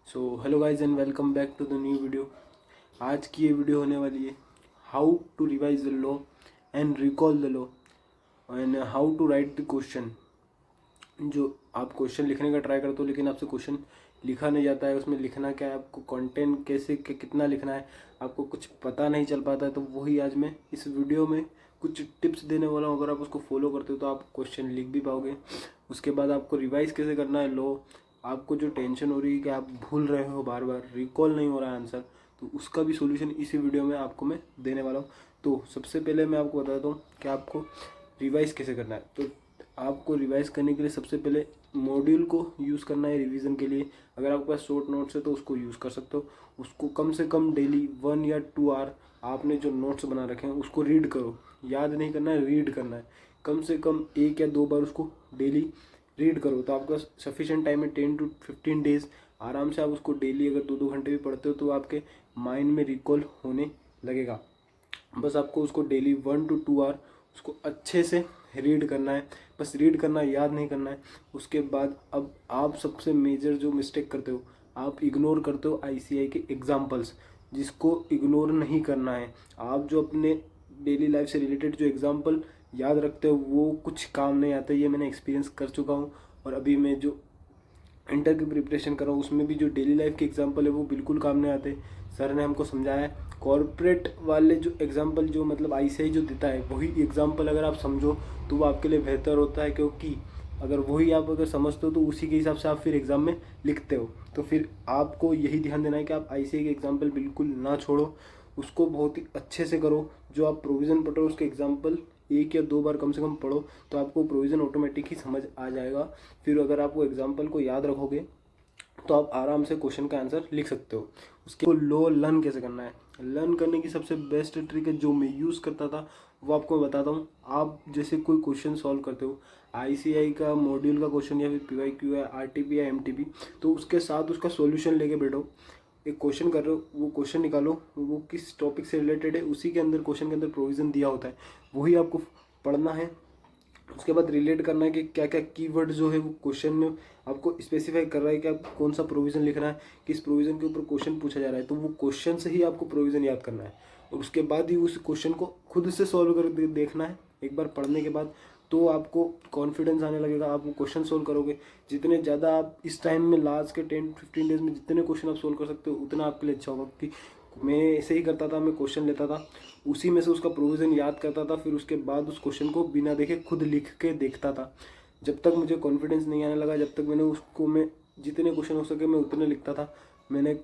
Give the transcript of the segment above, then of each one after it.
So hello guys and welcome back to the new video. आज की ये video होने वाली है how to revise the law and recall the law and how to write the question. जो आप question लिखने का ट्राई करते हो लेकिन आपसे क्वेश्चन लिखा नहीं जाता है, उसमें लिखना क्या है, आपको कंटेंट कैसे कितना लिखना है, आपको कुछ पता नहीं चल पाता है। तो वही आज मैं इस वीडियो में कुछ टिप्स देने वाला हूँ। अगर आप उसको फॉलो करते हो तो आप क्वेश्चन लिख भी पाओगे। उसके बाद आपको रिवाइज कैसे करना है लॉ, आपको जो टेंशन हो रही है कि आप भूल रहे हो, बार बार रिकॉल नहीं हो रहा है आंसर, तो उसका भी सॉल्यूशन इसी वीडियो में आपको मैं देने वाला हूँ। तो सबसे पहले मैं आपको बताता हूँ कि आपको रिवाइज कैसे करना है। तो आपको रिवाइज करने के लिए सबसे पहले मॉड्यूल को यूज़ करना है रिवीजन के लिए। अगर आपके पास शॉर्ट नोट्स है तो उसको यूज़ कर सकते हो। उसको कम से कम डेली 1 या 2 आवर आपने जो नोट्स बना रखे हैं उसको रीड करो। याद नहीं करना है, रीड करना है। कम से कम 1 या 2 बार उसको डेली रीड करो तो आपका सफिशिएंट टाइम है 10 to 15 डेज। आराम से आप उसको डेली अगर 2-2 घंटे भी पढ़ते हो तो आपके माइंड में रिकॉल होने लगेगा। बस आपको उसको डेली 1 to 2 आवर उसको अच्छे से रीड करना है। बस रीड करना है, याद नहीं करना है। उसके बाद अब आप सबसे मेजर जो मिस्टेक करते हो, आप इग्नोर करते हो आईसीआई के एग्जाम्पल्स, जिसको इग्नोर नहीं करना है। आप जो अपने डेली लाइफ से रिलेटेड जो एग्जाम्पल याद रखते हो वो कुछ काम नहीं आता। ये मैंने एक्सपीरियंस कर चुका हूँ। और अभी मैं जो इंटर की प्रिपरेशन कर रहा हूँ उसमें भी जो डेली लाइफ के एग्जाम्पल है वो बिल्कुल काम नहीं आते। सर ने हमको समझाया है कॉर्पोरेट वाले जो एग्जाम्पल जो मतलब आईसीआई जो देता है वही एग्जाम्पल अगर आप समझो तो वो आपके लिए बेहतर होता है, क्योंकि अगर वही आप अगर समझते हो तो उसी के हिसाब से आप फिर एग्ज़ाम में लिखते हो। तो फिर आपको यही ध्यान देना है कि आप आईसीआई के एग्जाम्पल बिल्कुल ना छोड़ो, उसको बहुत ही अच्छे से करो। जो आप प्रोविज़न पढ़ो उसके एग्जाम्पल 1 या 2 बार कम से कम पढ़ो तो आपको प्रोविज़न ऑटोमेटिक ही समझ आ जाएगा। फिर अगर आप वो एग्जाम्पल को याद रखोगे तो आप आराम से क्वेश्चन का आंसर लिख सकते हो। उसके लो लर्न कैसे करना है, लर्न करने की सबसे बेस्ट ट्रिक है जो मैं यूज़ करता था वो आपको बताता हूँ। आप जैसे कोई क्वेश्चन सॉल्व करते हो, आईसीआई का मॉड्यूल का क्वेश्चन या फिर पीवाईक्यू है, आरटीपी या एमटीपी, तो उसके साथ उसका सॉल्यूशन लेके बैठो। एक क्वेश्चन कर रहे हो, वो क्वेश्चन निकालो, वो किस टॉपिक से रिलेटेड है, उसी के अंदर क्वेश्चन के अंदर प्रोविज़न दिया होता है, वही आपको पढ़ना है। उसके बाद रिलेट करना है कि क्या क्या कीवर्ड जो है वो क्वेश्चन में आपको स्पेसिफाई कर रहा है कि आप कौन सा प्रोविज़न लिखना है, किस प्रोविज़न के ऊपर क्वेश्चन पूछा जा रहा है। तो वो क्वेश्चन से ही आपको प्रोविज़न याद करना है और उसके बाद ही उस क्वेश्चन को खुद से सॉल्व कर देखना है एक बार पढ़ने के बाद। तो आपको कॉन्फिडेंस आने लगेगा, आप वो क्वेश्चन सोल्व करोगे। जितने ज़्यादा आप इस टाइम में लास्ट के 10-15 डेज में जितने क्वेश्चन आप सोल्व कर सकते हो उतना आपके लिए अच्छा होगा। कि मैं ऐसे ही करता था, मैं क्वेश्चन लेता था, उसी में से उसका प्रोविज़न याद करता था, फिर उसके बाद उस क्वेश्चन को बिना देखे खुद लिख के देखता था। जब तक मुझे कॉन्फिडेंस नहीं आने लगा, जब तक मैंने उसको मैं जितने क्वेश्चन हो सके मैं उतने लिखता था। मैंने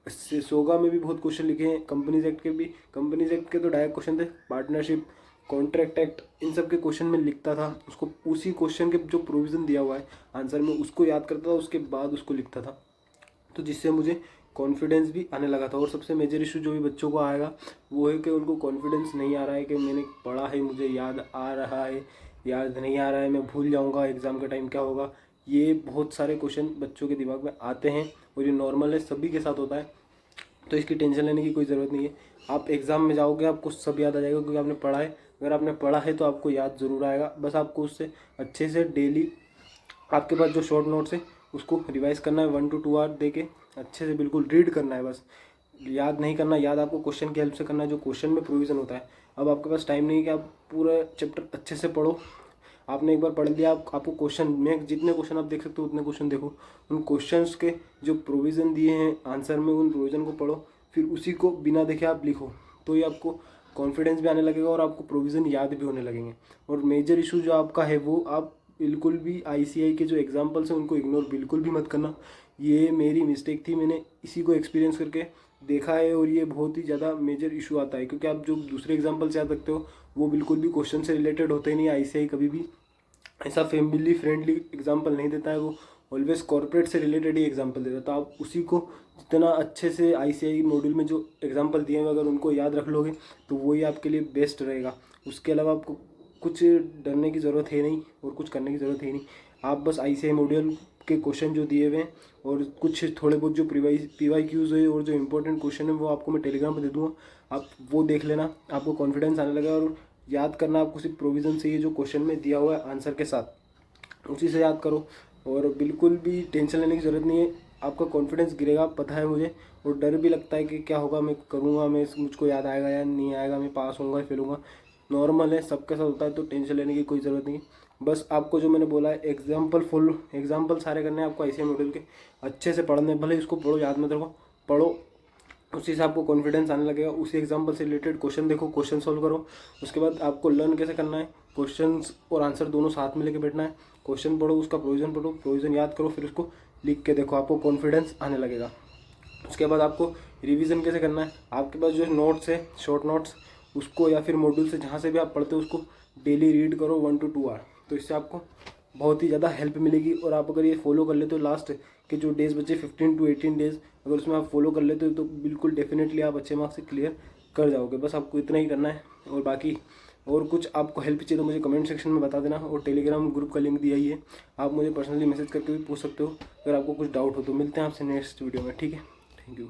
सोगा में भी बहुत क्वेश्चन लिखे हैं, कंपनीज एक्ट के भी। कंपनीज एक्ट के तो डायरेक्ट क्वेश्चन थे, पार्टनरशिप, कॉन्ट्रैक्ट एक्ट, इन सब के क्वेश्चन में लिखता था। उसको उसी क्वेश्चन के जो प्रोविज़न दिया हुआ है आंसर में उसको याद करता था, उसके बाद उसको लिखता था। तो जिससे मुझे कॉन्फिडेंस भी आने लगा था। और सबसे मेजर इशू जो भी बच्चों को आएगा वो है कि उनको कॉन्फिडेंस नहीं आ रहा है कि मैंने पढ़ा है, मुझे याद आ रहा है, याद नहीं आ रहा है, मैं भूल जाऊंगा, एग्ज़ाम के टाइम क्या होगा। ये बहुत सारे क्वेश्चन बच्चों के दिमाग में आते हैं और ये नॉर्मल है, सभी के साथ होता है। तो इसकी टेंशन लेने की कोई ज़रूरत नहीं है। आप एग्ज़ाम में जाओगे आपको सब याद आ जाएगा क्योंकि आपने पढ़ा है। अगर आपने पढ़ा है तो आपको याद ज़रूर आएगा। बस आपको उससे अच्छे से डेली आपके पास जो शॉर्ट नोट्स है उसको रिवाइज करना है 1 to 2 आवर दे के, अच्छे से बिल्कुल रीड करना है। बस याद नहीं करना, याद आपको क्वेश्चन की हेल्प से करना है जो क्वेश्चन में प्रोविज़न होता है। अब आपके पास टाइम नहीं है कि आप पूरा चैप्टर अच्छे से पढ़ो। आपने एक बार पढ़ लिया, आपको क्वेश्चन में जितने क्वेश्चन आप देख सकते हो उतने क्वेश्चन देखो, उन क्वेश्चंस के जो प्रोविज़न दिए हैं आंसर में उन प्रोविज़न को पढ़ो, फिर उसी को बिना देखे आप लिखो। तो ये आपको कॉन्फिडेंस भी आने लगेगा और आपको प्रोविज़न याद भी होने लगेंगे। और मेजर इशू जो आपका है वो आप बिल्कुल भी आईसीआई के जो एग्जाम्पल्स हैं उनको इग्नोर बिल्कुल भी मत करना। ये मेरी मिस्टेक थी, मैंने इसी को एक्सपीरियंस करके देखा है और ये बहुत ही ज़्यादा मेजर इशू आता है। क्योंकि आप जो दूसरे एग्जाम्पल्स याद रखते हो वो बिल्कुल भी क्वेश्चन से रिलेटेड होते ही नहीं। आईसीआई कभी भी ऐसा फैमिली फ्रेंडली एग्जाम्पल नहीं देता है, वो ऑलवेज कॉर्पोरेट से रिलेटेड ही एग्जाम्पल देता है। तो आप उसी को जितना अच्छे से आईसीआई मॉड्यूल में जो एग्जाम्पल दिए हैं अगर उनको याद रख लोगे तो वही आपके लिए बेस्ट रहेगा। उसके अलावा आपको कुछ डरने की ज़रूरत है नहीं और कुछ करने की ज़रूरत है नहीं। आप बस आईसीआई मॉड्यूल के क्वेश्चन जो दिए हुए हैं और कुछ थोड़े बहुत जो पीवाईक्यूज़ है और जो इंपॉर्टेंट क्वेश्चन है वो आपको मैं टेलीग्राम पर दे दूँगा, आप वो देख लेना। आपको कॉन्फिडेंस आने लगेगा और याद करना आपको सिर्फ प्रोविज़न से ही जो क्वेश्चन में दिया हुआ है आंसर के साथ उसी से याद करो। और बिल्कुल भी टेंशन लेने की ज़रूरत नहीं है। आपका कॉन्फिडेंस गिरेगा, पता है मुझे, और डर भी लगता है कि क्या होगा, मैं करूँगा, मुझको याद आएगा या नहीं आएगा, मैं पास होऊंगा फेल होऊंगा। नॉर्मल है, सबके साथ होता है, तो टेंशन लेने की कोई ज़रूरत नहीं। बस आपको जो मैंने बोला है एग्जाम्पल सारे करने हैं आपको ICI मॉड्यूल के, अच्छे से पढ़ने, भले इसको पढ़ो, याद मत रखो, पढ़ो, उसी से आपको कॉन्फिडेंस आने लगेगा। उसी एग्जाम्पल से रिलेटेड क्वेश्चन देखो, क्वेश्चन सॉल्व करो। उसके बाद आपको लर्न कैसे करना है, क्वेश्चंस और आंसर दोनों साथ में लेके बैठना है। क्वेश्चन पढ़ो, उसका प्रोविजन पढ़ो, प्रोविजन याद करो, फिर उसको लिख के देखो, आपको कॉन्फिडेंस आने लगेगा। उसके बाद आपको रिवीजन कैसे करना है, आपके पास जो नोट्स है, शॉर्ट नोट्स, उसको या फिर मॉड्यूल से जहाँ से भी आप पढ़ते हो उसको डेली रीड करो 1 to 2 आवर। तो इससे आपको बहुत ही ज़्यादा हेल्प मिलेगी। और आप अगर ये फॉलो कर लेते हो, लास्ट के जो डेज बचे 15 to 18 डेज, अगर उसमें आप फॉलो कर लेते हो तो बिल्कुल डेफिनेटली आप अच्छे मार्क्स से क्लियर कर जाओगे। बस आपको इतना ही करना है। और बाकी और कुछ आपको हेल्प चाहिए तो मुझे कमेंट सेक्शन में बता देना, और टेलीग्राम ग्रुप का लिंक दिया ही है, आप मुझे पर्सनली मैसेज करके भी पूछ सकते हो अगर आपको कुछ डाउट हो। तो मिलते हैं आपसे नेक्स्ट वीडियो में, ठीक है, थैंक यू।